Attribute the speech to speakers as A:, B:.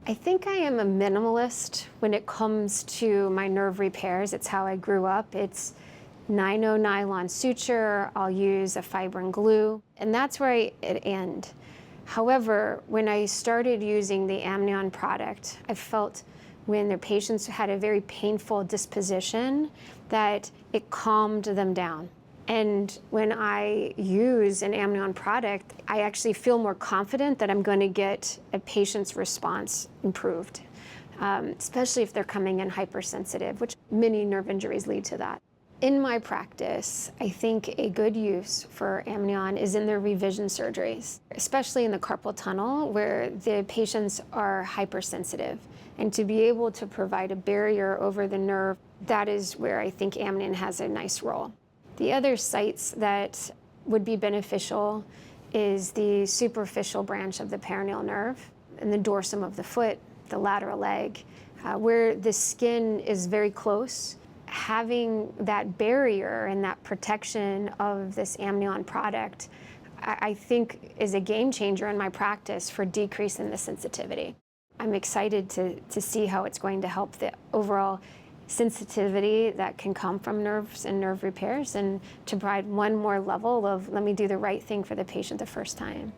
A: I think I am a minimalist when it comes to my nerve repairs. It's how I grew up. It's 9-0 nylon suture. I'll use a fibrin glue, and that's where it end. However, when I started using the Amnion product, I felt when their patients had a very painful disposition that it calmed them down. And when I use an Amnion product, I actually feel more confident that I'm going to get a patient's response improved, especially if they're coming in hypersensitive, which many nerve injuries lead to that. In my practice, I think a good use for Amnion is in their revision surgeries, especially in the carpal tunnel where the patients are hypersensitive. And to be able to provide a barrier over the nerve, that is where I think Amnion has a nice role. The other sites that would be beneficial is the superficial branch of the peroneal nerve and the dorsum of the foot, the lateral leg, where the skin is very close. Having that barrier and that protection of this Amnion product, I think is a game changer in my practice for decreasing the sensitivity. I'm excited to see how it's going to help the overall sensitivity that can come from nerves and nerve repairs, and to provide one more level of let me do the right thing for the patient the first time.